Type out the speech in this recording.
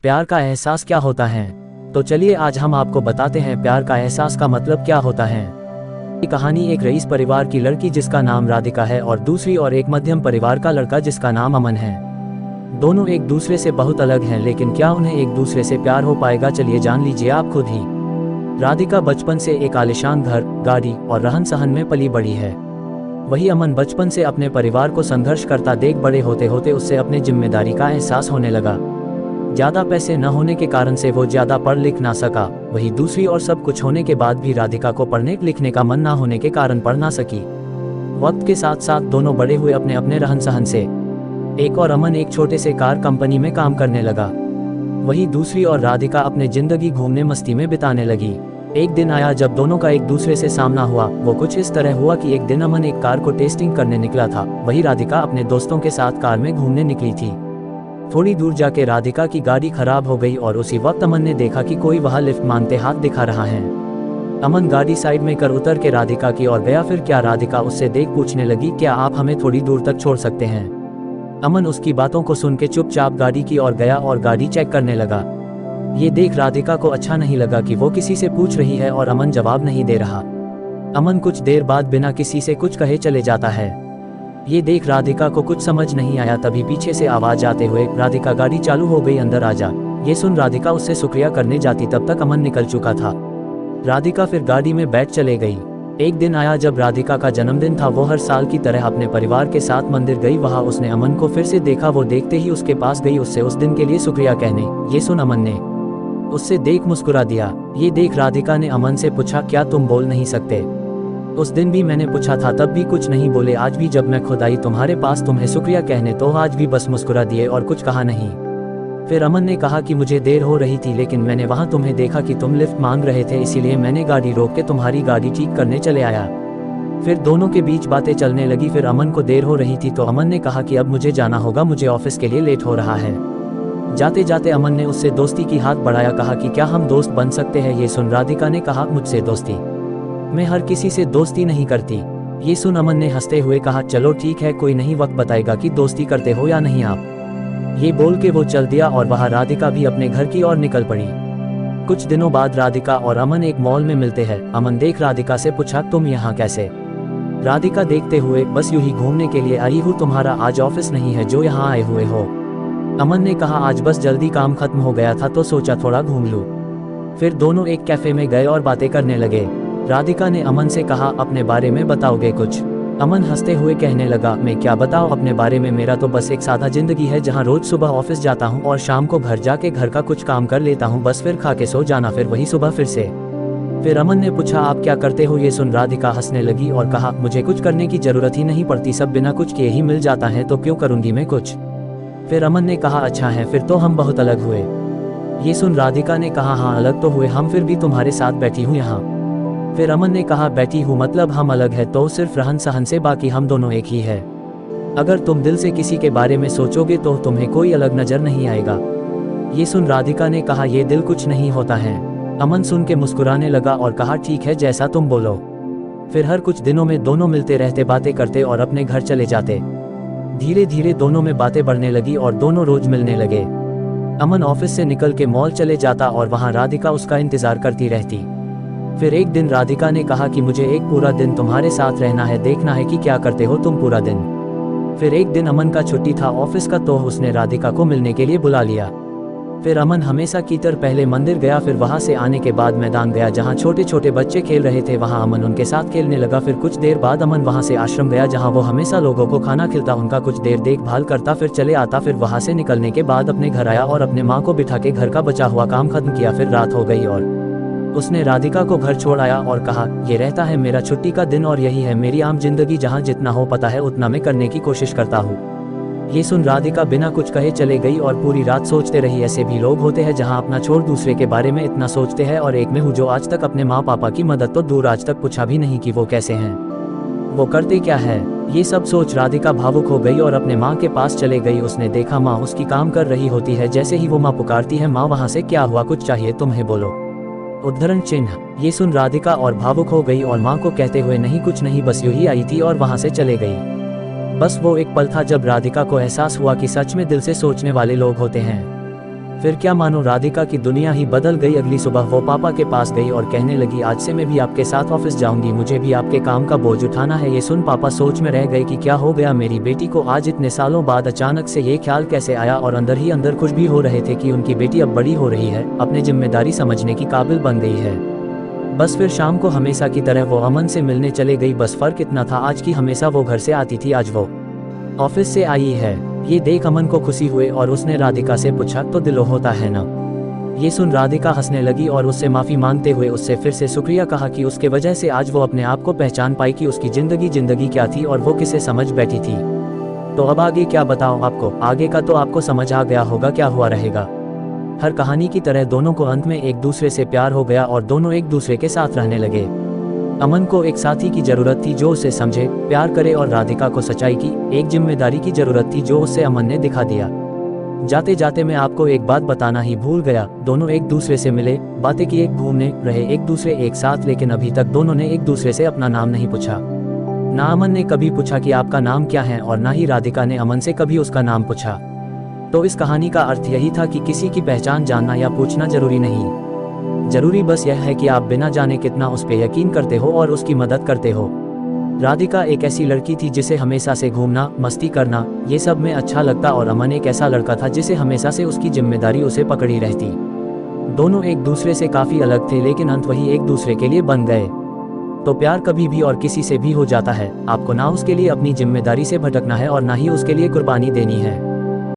प्यार का एहसास क्या होता है? तो चलिए आज हम आपको बताते हैं प्यार का एहसास का मतलब क्या होता है। ये कहानी एक रईस परिवार की लड़की जिसका नाम राधिका है और दूसरी और एक मध्यम परिवार का लड़का जिसका नाम अमन है। दोनों एक दूसरे से बहुत अलग हैं, लेकिन क्या उन्हें एक दूसरे से प्यार हो पाएगा? चलिए जान लीजिए आप खुद ही। राधिका बचपन से एक आलीशान घर, गाड़ी और रहन सहन में पली बड़ी है। वही अमन बचपन से अपने परिवार को संघर्ष करता देख बड़े होते होते उससे अपने जिम्मेदारी का एहसास होने लगा। ज़्यादा पैसे न होने के कारण से वो ज़्यादा पढ़ लिख ना सका। वही दूसरी और सब कुछ होने के बाद भी राधिका को पढ़ने लिखने का मन ना होने के कारण पढ़ ना सकी। वक्त के साथ साथ दोनों बड़े हुए अपने अपने रहन सहन से। एक और अमन एक छोटे से कार कंपनी में काम करने लगा। वही दूसरी और राधिका अपने जिंदगी घूमने मस्ती में बिताने लगी। एक दिन आया जब दोनों का एक दूसरे से सामना हुआ। वो कुछ इस तरह हुआ कि एक दिन अमन एक कार को टेस्टिंग करने निकला था। वही राधिका अपने दोस्तों के साथ कार में घूमने निकली थी। थोड़ी दूर जाके राधिका की गाड़ी खराब हो गई और उसी वक्त अमन ने देखा कि कोई वहां लिफ्ट मांगते हाथ दिखा रहा है। अमन गाड़ी साइड में कर उतर के राधिका की ओर गया। फिर क्या राधिका उससे देख पूछने लगी, क्या आप हमें थोड़ी दूर तक छोड़ सकते हैं? अमन उसकी बातों को सुन के चुपचाप गाड़ी की ओर गया और गाड़ी चेक करने लगा। ये देख राधिका को अच्छा नहीं लगा कि वो किसी से पूछ रही है और अमन जवाब नहीं दे रहा। अमन कुछ देर बाद बिना किसी से कुछ कहे चले जाता है। ये देख राधिका को कुछ समझ नहीं आया। तभी पीछे से आवाज आते हुए, राधिका गाड़ी चालू हो गई, अंदर आ जा। ये सुन राधिका उससे शुक्रिया करने जाती तब तक अमन निकल चुका था। राधिका फिर गाड़ी में बैठ चले गई। एक दिन आया जब राधिका का जन्मदिन था। वो हर साल की तरह अपने परिवार के साथ मंदिर गई। वहां उसने अमन को फिर से देखा। वो देखते ही उसके पास गई उससे उस दिन के लिए शुक्रिया कहने। ये सुन अमन ने उससे देख मुस्कुरा दिया। ये देख राधिका ने अमन से पूछा, क्या तुम बोल नहीं सकते? उस दिन भी मैंने पूछा था तब भी कुछ नहीं बोले। आज भी जब मैं खुद आई तुम्हारे पास तुम्हें शुक्रिया कहने तो आज भी बस मुस्कुरा दिए और कुछ कहा नहीं। फिर अमन ने कहा कि मुझे देर हो रही थी, लेकिन मैंने वहां तुम्हें देखा कि तुम लिफ्ट मांग रहे थे, इसीलिए मैंने गाड़ी रोक के तुम्हारी गाड़ी ठीक करने चले आया। फिर दोनों के बीच बातें चलने लगी। फिर अमन को देर हो रही थी तो अमन ने कहा कि अब मुझे जाना होगा, मुझे ऑफिस के लिए लेट हो रहा है। जाते जाते अमन ने उससे दोस्ती की हाथ बढ़ाया, कहा कि क्या हम दोस्त बन सकते हैं? ये सुन राधिका ने कहा, मुझसे दोस्ती? मैं हर किसी से दोस्ती नहीं करती। ये सुन अमन ने हंसते हुए कहा, चलो ठीक है, कोई नहीं, वक्त बताएगा कि दोस्ती करते हो या नहीं आप। ये बोल के वो चल दिया और वहाँ राधिका भी अपने घर की ओर निकल पड़ी। कुछ दिनों बाद राधिका और अमन एक मॉल में मिलते हैं। अमन देख राधिका से पूछा, तुम यहाँ कैसे? राधिका देखते हुए, बस यूं ही घूमने के लिए आई हूँ, तुम्हारा आज ऑफिस नहीं है जो यहाँ आए हुए हो? अमन ने कहा, आज बस जल्दी काम खत्म हो गया था तो सोचा थोड़ा घूम लूं। फिर दोनों एक कैफे में गए और बातें करने लगे। राधिका ने अमन से कहा, अपने बारे में बताओगे कुछ? अमन हंसते हुए कहने लगा, मैं क्या बताऊं अपने बारे में, मेरा तो बस एक सादा जिंदगी है जहां रोज सुबह ऑफिस जाता हूं और शाम को घर जाके घर का कुछ काम कर लेता हूं, बस फिर खा के सो जाना, फिर वही सुबह फिर से। फिर अमन ने पूछा, आप क्या करते हो? ये सुन राधिका हंसने लगी और कहा, मुझे कुछ करने की जरूरत ही नहीं पड़ती, सब बिना कुछ किए ही मिल जाता है, तो क्यों करूंगी मैं कुछ? फिर अमन ने कहा, अच्छा है, फिर तो हम बहुत अलग हुए। ये सुन राधिका ने कहा, हाँ अलग तो हुए हम, फिर भी तुम्हारे साथ बैठी हूँ यहाँ। फिर अमन ने कहा, बैठी हूँ मतलब हम अलग है तो सिर्फ रहन सहन से, बाकी हम दोनों एक ही है। अगर तुम दिल से किसी के बारे में सोचोगे तो तुम्हें कोई अलग नजर नहीं आएगा। ये सुन राधिका ने कहा, ये दिल कुछ नहीं होता है। अमन सुन के मुस्कुराने लगा और कहा, ठीक है, जैसा तुम बोलो। फिर हर कुछ दिनों में दोनों मिलते रहते, बातें करते और अपने घर चले जाते। धीरे धीरे दोनों में बातें बढ़ने लगी और दोनों रोज मिलने लगे। अमन ऑफिस से निकल के मॉल चले जाता और वहां राधिका उसका इंतजार करती रहती। फिर एक दिन राधिका ने कहा कि मुझे एक पूरा दिन तुम्हारे साथ रहना है, देखना है कि क्या करते हो तुम पूरा दिन। फिर एक दिन अमन का छुट्टी था ऑफिस का तो उसने राधिका को मिलने के लिए बुला लिया। फिर अमन हमेशा की तरह पहले मंदिर गया। फिर वहां से आने के बाद मैदान गया जहां छोटे छोटे बच्चे खेल रहे थे, वहां अमन उनके साथ खेलने लगा। फिर कुछ देर बाद अमन वहां से आश्रम गया जहां वो हमेशा लोगों को खाना खिलाता, उनका कुछ देर देखभाल करता, फिर चले आता। फिर वहां से निकलने के बाद अपने घर आया और अपने माँ को बिठा के घर का बचा हुआ काम खत्म किया। फिर रात हो गई और उसने राधिका को घर छोड़ आया और कहा, ये रहता है मेरा छुट्टी का दिन और यही है मेरी आम जिंदगी, जहाँ जितना हो पता है उतना मैं करने की कोशिश करता हूँ। ये सुन राधिका बिना कुछ कहे चले गई और पूरी रात सोचते रही। ऐसे भी लोग होते हैं जहां अपना छोड़ दूसरे के बारे में इतना सोचते हैं, और एक में हूँ जो आज तक अपने माँ पापा की मदद तो दूर आज तक पूछा भी नहीं कि वो कैसे हैं, वो करते क्या है। ये सब सोच राधिका भावुक हो गई और अपने माँ के पास चले गई। उसने देखा माँ उसकी काम कर रही होती है। जैसे ही वो माँ पुकारती है, माँ वहाँ से, क्या हुआ, कुछ चाहिए तुम्हें, बोलो। उद्धरण चिन्ह। ये सुन राधिका और भावुक हो गई और माँ को कहते हुए, नहीं कुछ नहीं, बस यूं ही आई थी, और वहाँ से चले गई। बस वो एक पल था जब राधिका को एहसास हुआ कि सच में दिल से सोचने वाले लोग होते हैं। फिर क्या मानो राधिका की दुनिया ही बदल गई। अगली सुबह वो पापा के पास गई और कहने लगी, आज से मैं भी आपके साथ ऑफिस जाऊंगी, मुझे भी आपके काम का बोझ उठाना है। ये सुन पापा सोच में रह गए कि क्या हो गया मेरी बेटी को, आज इतने सालों बाद अचानक से ये ख्याल कैसे आया। और अंदर ही अंदर खुश भी हो रहे थे कि उनकी बेटी अब बड़ी हो रही है, अपनी जिम्मेदारी समझने की काबिल बन गई है। बस फिर शाम को हमेशा की तरह वो अमन से मिलने चले गई। बस फर्क इतना था, आज की हमेशा वो घर से आती थी, आज वो ऑफिस से आई है। ये देख अमन को खुशी हुए और उसने राधिका से पूछा, तो दिलो होता है ना। ये सुन राधिका हंसने लगी और उससे माफी मांगते हुए उससे फिर से शुक्रिया कहा कि उसके वजह से आज वो अपने आप को पहचान पाई कि उसकी जिंदगी क्या थी और वो किसे समझ बैठी थी। तो अब आगे क्या बताऊं आपको, आगे का तो आपको समझ आ गया होगा क्या हुआ रहेगा। हर कहानी की तरह दोनों को अंत में एक दूसरे से प्यार हो गया और दोनों एक दूसरे के साथ रहने लगे। अमन को एक साथी की जरूरत थी जो उसे समझे, प्यार करे, और राधिका को सच्चाई की एक जिम्मेदारी की जरूरत थी जो उससे अमन ने दिखा दिया। जाते जाते मैं आपको एक बात बताना ही भूल गया, दोनों एक दूसरे से मिले, बातें किए, घूमने रहे एक दूसरे एक साथ, लेकिन अभी तक दोनों ने एक दूसरे से अपना नाम नहीं पूछा। ना अमन ने कभी पूछा कि आपका नाम क्या है और ना ही राधिका ने अमन से कभी उसका नाम पूछा। तो इस कहानी का अर्थ यही था कि किसी की पहचान जानना या पूछना जरूरी नहीं, जरूरी बस यह है कि आप बिना जाने कितना उस पर यकीन करते हो और उसकी मदद करते हो। राधिका एक ऐसी लड़की थी जिसे हमेशा से घूमना, मस्ती करना, ये सब में अच्छा लगता, और अमन एक ऐसा लड़का था जिसे हमेशा से उसकी जिम्मेदारी उसे पकड़ी रहती। दोनों एक दूसरे से काफी अलग थे लेकिन अंत वही एक दूसरे के लिए बन गए। तो प्यार कभी भी और किसी से भी हो जाता है, आपको ना उसके लिए अपनी जिम्मेदारी से भटकना है और ना ही उसके लिए कुर्बानी देनी है।